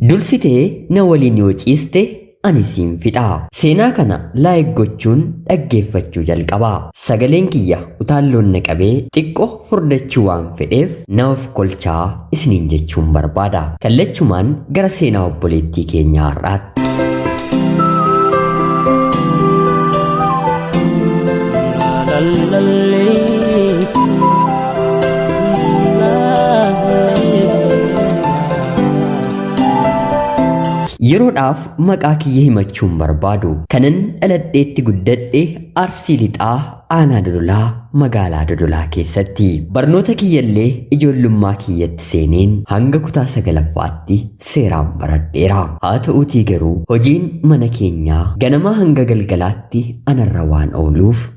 Dursitee na waliin yoo ciiste ani siin fixaa. Seenaa kana laayik gochuun dhaggeeffachuu jalqabaa. Sagaleen kiyya utaalloon na qabee xiqqoo furdachuu waan fedheef na of kolchaa isiniin jechuun barbaada. Kallachumaan gara seenaa obboleettii keenyaa har'aatti. Yeroodhaaf maqaa kiyya himachuun barbaadu. Kanan dhaladheetti guddadhe Arsii Lixaa aanaa Dodolaa magaalaa Dodolaa keessatti. Barnoota kiyyallee ijoollummaa kiyyatti seeneen hanga kutaa 9ffaatti seeraan baradheera. Haa ta'uutii garuu hojiin mana keenyaa ganamaa hanga galgalaatti anarra waan ooluuf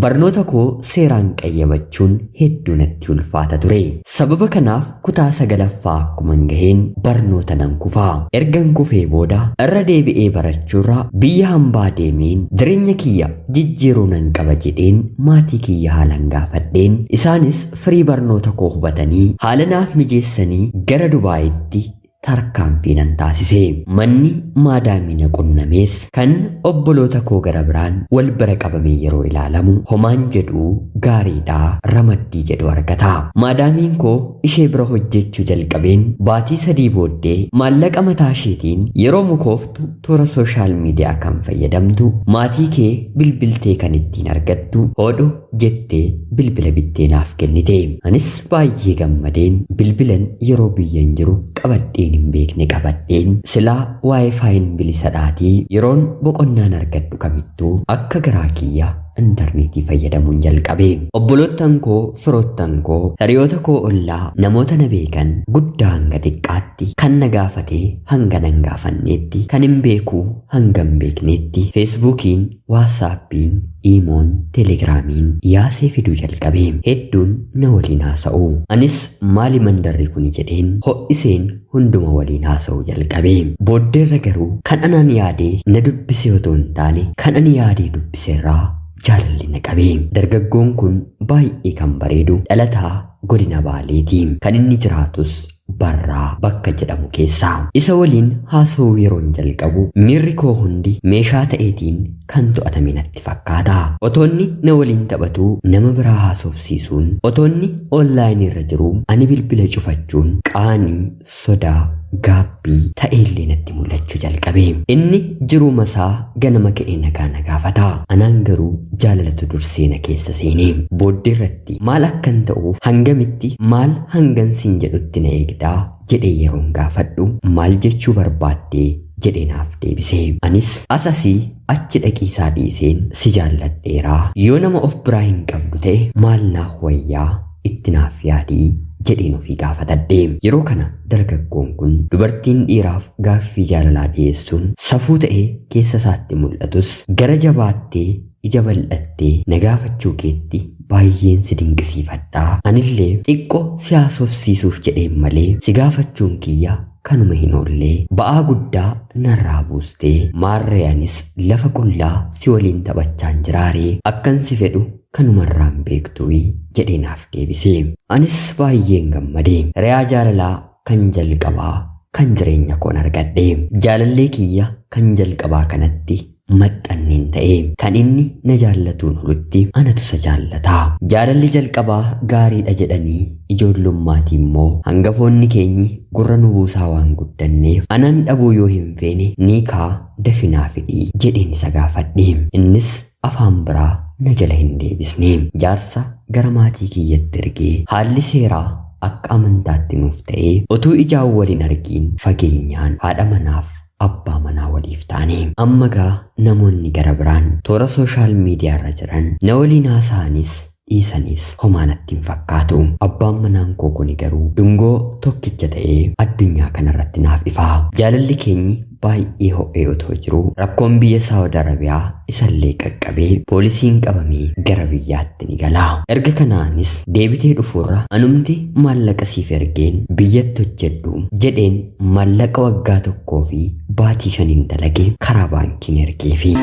barnoota koo seeraan qayyamachuun hedduu natti ulfaata ture. Sababa kanaaf kutaa 9ffaa akkuman gaheen barnoota nan kufaa. Ergan kufee booda irra deebi'ee barachuurra biyya hambaa deemeen jireenya kiyya jijjiiruu nan qaba jedheen maatii kiyya haalan gaafadheen isaanis firii barnoota koo hubatanii haala naaf mijeessanii gara Dubaayitti tarkaanfii nan taasise. Manni maadaamina qunnamees kan obboloota koo gara biraan wal bira qabamee yeroo ilaalamu homaan jedhu gaariidhaa ramaddii jedhu argata. Maadaamiin koo ishee bira hojjechuu jalqabeen baatii 3 booddee maallaqa mataa isheetiin yeroo mukooftu toora sooshaal miidiyaa kan fayyadamtu maatii kee bilbiltee kan ittiin argattu hodhu jettee bilbila bittee naaf kennite. Anis baay'ee gammadeen bilbilan yeroo biyyan jiru qabadheen hin beekne qabadheen silaa waayifaayin bilisadhaatii yeroon boqonnaan argadhu kamittuu akka garaa kiyya intarneetii fayyadamuun jalqabe. Obbolottan koo, firoottan koo, hiriyoota koo ollaa namoota na beekan guddaa hanga xiqqaatti kan na gaafate hanga nan gaafanneetti kan hin beeku hanga hin beekneetti feesbuukiin, waasaappiin, iimoon, teelegiraamiin yaasee fiduu jalqabe. Hedduun na waliin haasa'u. Anis maali mandarri kuni jedheen ho'iseen hunduma waliin haasa'u jalqabe. Booddeerra garuu kan anaan yaadee na dubbise otoo hin taane kan ani yaadee dubbiseerraa jaalalli na qabe. Dargaggoon kun baay'ee kan bareedu dhalataa godina Baaleeti. Kan inni jiraatus Barraa bakka jedhamu keessaa. Isa waliin haasa'uu yeroon jalqabu miirri koo hundi meeshaa ta'eetiin kan to'atame natti fakkaata. Otoonni na waliin taphatu nama biraa haasofsiisuun otoonni onlaayinii irra jiru ani bilbila cufachuun qaanii sodaa gaabbii ta'eellee natti mul'achuu jalqabe. Inni jiruu masaa ganama ka'ee nagaa na gaafata. Anaan garuu jaalalatu dursee na keessa seene. Booddee irratti maal akkan ta'uuf hangamitti maal hangan siin jedhutti na eegdaa jedhee yeroon gaafadhu maal jechuu barbaaddee jedhee naaf deebise. Anis asasii achi dhaqiisaa dhiiseen si jaalladheeraa yoo nama of biraa hin qabdu ta'e maal naaf wayyaa itti naaf yaadii jedheen ofii gaafatadhe. Yeroo kana dargaggoon kun dubartiin dhiiraaf gaaffii jaalalaa dhiyeessuun safuu ta'ee keessa isaatti mul'atus gara jabaattee ija bal'attee na gaafachuu keetti baay'een si dinqisiifadhaa. Anillee xiqqoo si haasofsiisuuf jedheen malee si gaafachuun kiyya kanuma hin oollee ba'aa guddaa narraa buustee maarree anis lafa qullaa si waliin taphachaan jiraaree akkan si fedhu kanumarraan beektuu jedhee naaf deebise. Anis baay'een gammade. Riyaa jaalalaa kan jalqabaa kan jireenya koon argadhe. Jaalallee kiyya kan jalqabaa kanatti maxxanneen ta'e kan inni na jaallatuun olutti anatu isa jaallataa. Jaalalli jalqabaa gaariidha jedhanii ijoollummaati immoo hangafoonni keenyi gurra nu buusaa waan guddanneef anan dhabuu yoo hin feene niikaa dafinaa fidhii jedheen isa gaafadhe. Innis afaan biraa na jala hin deebisne. Jaarsa gara maatii kiyyatti ergee haalli seeraa akka amantaatti nuuf ta'ee utuu ijaan waliin argiin fageenyaan haadha manaaf abbaa manaa waliif taane. Amma gaa namoonni gara biraan toora sooshaal miidiyaa irra jiran na waliin haasa'anis dhiisanis homaa natti hin fakkaatu. Abbaan manaan koo kuni garuu dungoo tokkicha ta'ee addunyaa kanarratti naaf ifaa. Jaalalli keenyi baay'ee ho'ee otoo jiru rakkoon biyya Saawud Arabiyaa isallee qaqqabee poolisiin qabamee gara biyyaatti ni gala. Erga kanaanis deebitee dhufuurra anumti maallaqa siif ergeen biyyatti hojjedhu jedheen maallaqa waggaa 1 fi baatii 5 dalage karaa baankiin ergeefi.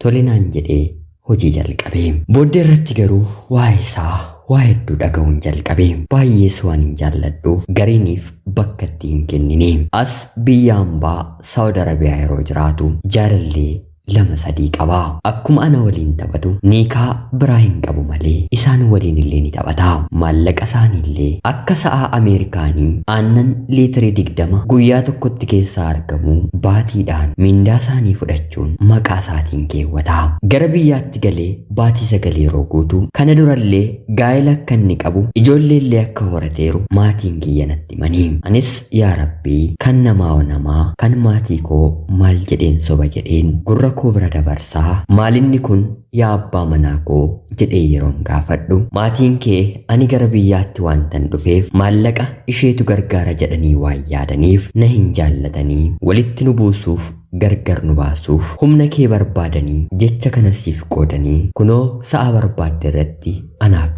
tolinaan jedhee hojii jalqabee. Booddee irratti garuu waa'ee isaa waa hedduu dhaga'uun jalqabee. Baay'ees waan hin jaalladhuuf gariiniif bakka itti hin kennine. As biyya hambaa Saawud Arabiyaa yeroo jiraatu jaalallee 2-3 qaba. Akkuma ana waliin taphatu niikaa biraa hin qabu malee isaan waliin illee ni taphata. Maallaqa isaaniillee akka sa'a Ameerikaanii aannan liitirii 20 guyyaa tokkotti keessaa argamu baatiidhaan mindaa isaanii fudhachuun maqaa isaatiin keewwata. Gara biyyaatti galee baatii 9 yeroo guutu kana durallee gaa'ela akka inni qabu ijoolleellee akka horateeru maatiin kiyya natti himanii. Anis yaa Rabbii kan namaa kan maatii koo maal jedheen soba jedheen gurra koo bira dabarsaa maalinni kun yaa abbaa manaa koo jedhee yeroon gaafadhu maatiin kee ani gara biyyaatti waantan dhufeef maallaqa isheetu gargaara jedhanii waan yaadaniif na hin jaallatanii walitti nu buusuuf gargar nu baasuuf humna kee barbaadanii jecha kana siif qoodanii kunoo sa'a barbaadde irratti anaaf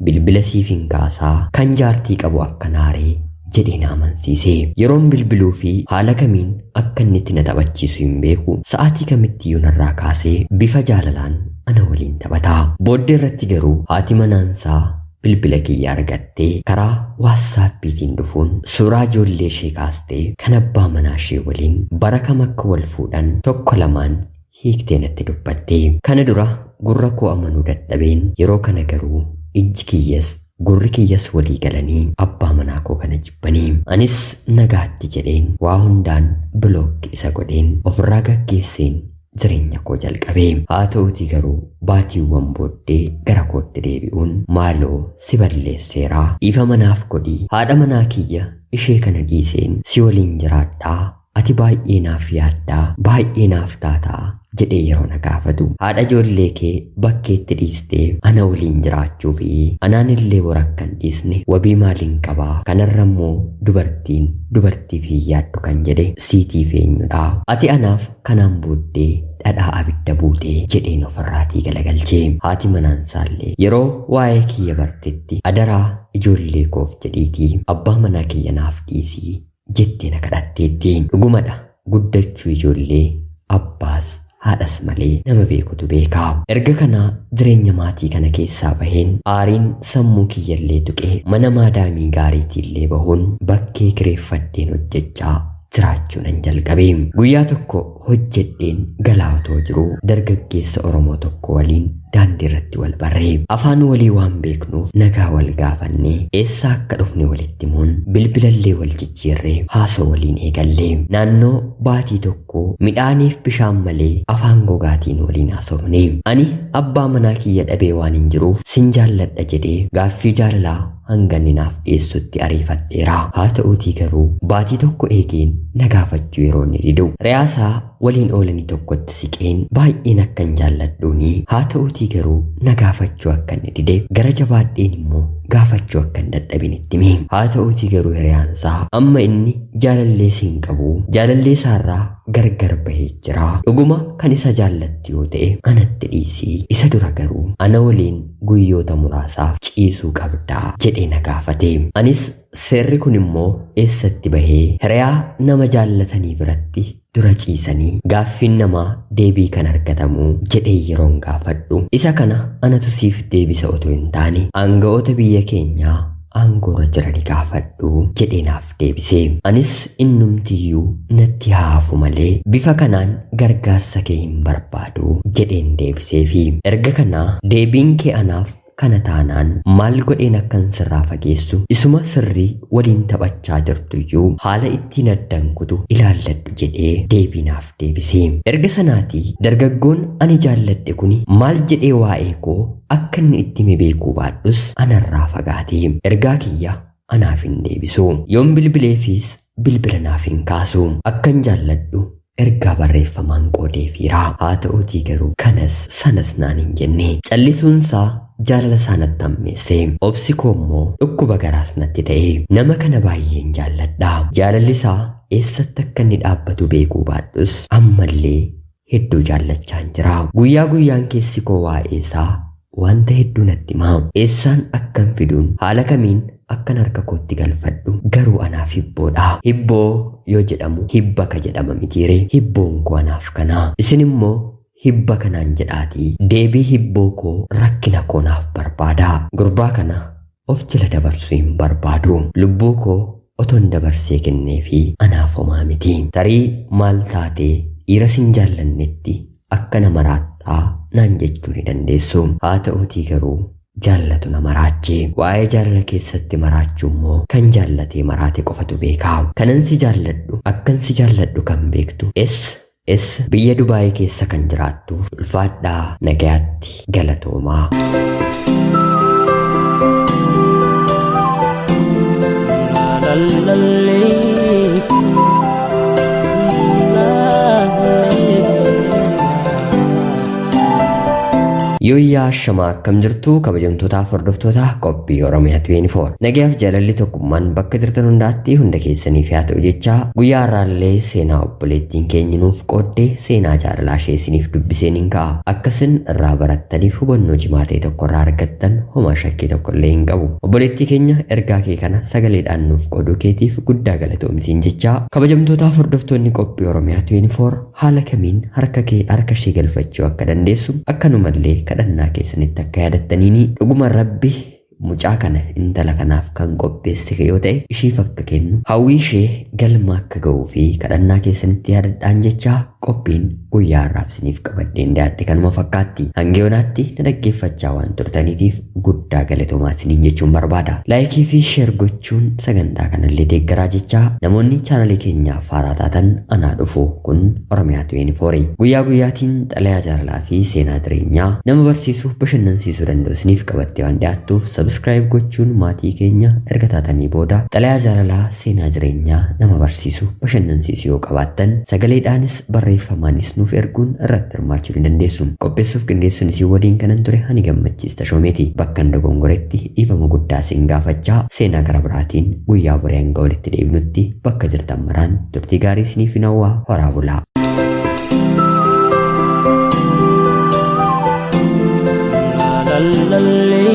bilbila siif hin kaasaa kan jaartii qabu akka naaree jedheen amansiise. Yeroon bilbiluu fi haala kamiin akka inni itti na taphachiisu hin beeku. Sa'aatii kamittiyyuu narraa kaasee bifa jaalalaan ana waliin taphata. Booddee irratti garuu haati manaansaa bilbila kiyya argattee karaa waatsaappiitiin dhufuun suuraa ijoollee ishee kaastee kan abbaa manaa ishee waliin bara kam akka wal fuudhan 1-2 hiiktee natti dubbatte. Kana dura gurra koo amanuu dadhabeen yeroo kana garuu ijji kiyyas gurri kiyyas walii galanii abbaa manaa koo kana jibbanii. Anis nagaatti jedheen waa hundaan bilookki isa godheen ofirraa gaggeesseen jireenya koo jalqabee. Haa ta'uutii garuu baatiiwwan booddee gara kootti deebi'uun maaloo si balleesseeraa dhiifa manaaf godhii haadha manaa kiyya ishee kana dhiiseen si waliin jiraadhaa ati baay'ee naaf yaaddaa baay'ee naaf taataa jedhee yeroo na gaafatu haadha ijoollee kee bakkeetti dhiistee ana waliin jiraachuu fi anaan illee warakkan dhiisne wabii maaliin qabaa kanarra immoo dubartiif hin yaaddu kan jedhe siitiif eenyudha ati anaaf kanaan booddee dhadhaa abidda buutee jedheen ofirraatii galagalchee. Haati manaansaallee yeroo waa'ee kiyya bartetti adaraa ijoollee koof jedhiitii abbaa manaa kiyya naaf dhiisii jettee na kadhatteetti. Dhugumadha guddachuu ijoollee abbaas haadhas malee nama beekutu beekaa. Erga kana jireenya maatii kana keessaa baheen aariin sammuu kiyyallee tuqee mana maadaamii gaariitiillee bahuun bakkee kireeffadheen hojjechaa jiraachuun an jalqabee. Guyyaa tokko hojjedheen galaa otoo jiru dargaggeessa Oromoo tokko waliin daandii irratti wal barree afaan walii waan beeknuuf nagaa wal gaafannee eessaa akka dhufne walitti himuun bilbilallee wal jijjiirree haasoo waliin eegallee. Naannoo baatii tokko midhaaniif bishaan malee afaan gogaatiin waliin haasofne. Ani abbaa manaa kiyya dhabee waan hin jiruuf sin jaalladha jedhee gaaffii jaalalaa hanga inni naaf dhiyeessutti ariifadheera. Haa ta'uutii garuu baatii tokko eegeen na gaafachuu yeroo inni didu riyaasaa waliin oolanii tokkotti siqeen baay'een akkan jaalladhuuni. Haa ta'uutii garuu na gaafachuu akka inni dide gara jabaadheen immoo gaafachuu akka hin dadhabin itti hime. Haa ta'uutii garuu hiriyaansaa amma inni jaalallee siin qabu jaalallee isaarraa gargar bahee jira. Dhuguma kan isa jaallattu yoo ta'e anatti dhiisii isa dura garuu ana waliin guyyoota muraasaaf ciisuu qabdaa jedhee na gaafate. Anis seerri kun immoo eessatti bahee hiriyaa nama jaallatanii biratti dura ciisanii gaaffiin namaa deebii kan argatamu jedhee yeroon gaafadhu isa kana anatu siif deebisa otoo hin taane aanga'oota biyya keenyaa aangoorra jirani gaafadhu jedhee naaf deebise. Anis innumtiyyuu natti haafu malee bifa kanaan gargaarsa kee hin barbaadu jedheen deebiseefi erga kanaa deebiin kee anaaf kana taanaan maal godheen akkan sirraa fageessu isuma sirrii waliin taphachaa jirtuyyuu haala ittiin addan kutu ilaalladhu jedhee deebinaaf deebise. Erga sanaatii dargaggoon ani jaalladhe kuni maal jedhee waa'ee koo akka inni itti hime beekuu baadhus anarraa fagaate ergaa kiyya anaaf hin deebisu. Yoon bilbileefis bilbila naaf hin kaasu. Akkan jaalladhu ergaa barreeffamaan qoodeefiira. Haa ta'uutii garuu kanas sanas naan hin jenne callisuunsaa jaalala isaa natti hammeesse. Obsi koo immoo dhukkuba garaas natti ta'e. Nama kana baay'een jaalladha. Jaalalli isaa eessatti akka inni dhaabbatu beekuu baadhus ammallee hedduu jaallachaan jira. Guyyaa guyyaan keessi koo waa'ee isaa wanta hedduu natti hima. Eessaan akkan fiduun haala kamiin akkan harka kootti galfadhu garuu anaaf hibboodha. Hibboo yoo jedhamu hibba ka jedhama mitiire hibboon koo anaaf kana. Isin immoo hibba kanaan jedhaatii deebii hibboo koo rakkina koo naaf barbaada. Gurbaa kana of jala dabarsuu hin barbaadu. Lubbuu koo oton dabarsee kennee fi anaaf homaa miti. Tarii maal taatee dhiira sin jaallannetti akka nama raattaa naan jechuu ni dandeessu. Haa ta'uutii garuu jaallatu na maraache. Waa'ee jaalala keessatti maraachuu immoo kan jaallatee maraate qofatu beeka. Kanan si jaalladhu akkan si jaalladhu kan beektu biyya Dubaayii keessa kan jiraattuuf ulfaadhaa nagayaatti galatoomaa. Yooyyaa shamaa akkam jirtu kabajamtootaaf hordoftoota qophii Oromiyaa 24. Nagayaaf jaalalli tokkummaan bakka jirtan hundaatti hunda keessaniif haa ta'u jecha guyyaa har'aallee seenaa obboleettiin keenya nuuf qooddee seenaa jaalalaa ishee isiniif dubbiseen hin ka'a. Akkasin irraa barattaniif hubannoo cimaa ta'e tokko irraa argattan homaa shakkii tokko illee hin qabu. Obboleettii keenya ergaa kee kana sagaleedhaan nuuf qooduu keetiif guddaa galatoomsiin jecha kabajamtootaaf hordoftoonni qophii Oromiyaa 24 haala kamiin harka ishee galfachuu akka dandeessu akkanumallee kadhannaa keessanitti akka yaadattaniini dhuguma Rabbi mucaa kana intala kanaaf kan qopheesse yoo ta'e ishiif akka kennu hawwii ishee galma akka ga'uu fi kadhannaa keessanitti yaadadhaan jecha qophiin guyyaa har'aaf isiniif qabadheen dhiyaadhe kanuma fakkaatti. Hanga yoonaatti na dhaggeeffachaa waan turtaniitiif guddaa galatoomaa isiniin jechuun barbaada. Laayikii fi sheer gochuun sagantaa kanallee deeggaraa jecha namoonni chaanalii keenyaaf haaraa taatan anaa dhufu kun Oromiyaa 24 guyyaa guyyaatiin xalayaa jaalalaa fi seenaa jireenyaa nama barsiisuuf bashannansiisuu danda'u isiniif qabattee waan dhiyaattuuf subscribe gochuun maatii keenya erga taatanii booda xalayaa jaalalaa seenaa jireenyaa nama barsiisuu bashannansiisuu yoo qabaattan sagaleedhaanis barreeffamaanis nuuf erguun irratti hirmaachuu ni dandeessu. Qopheessuuf qindeessuun isin waliin kanan ture ani gammachiista shoomeeti. Bakka dogongoretti dhiifama guddaa isin gaafachaa seenaa gara biraatiin guyyaa boree hanga walitti deebinutti bakka jirtan maraan turtii gaarii isiniif hawwaa horaa bulaa. La la la la.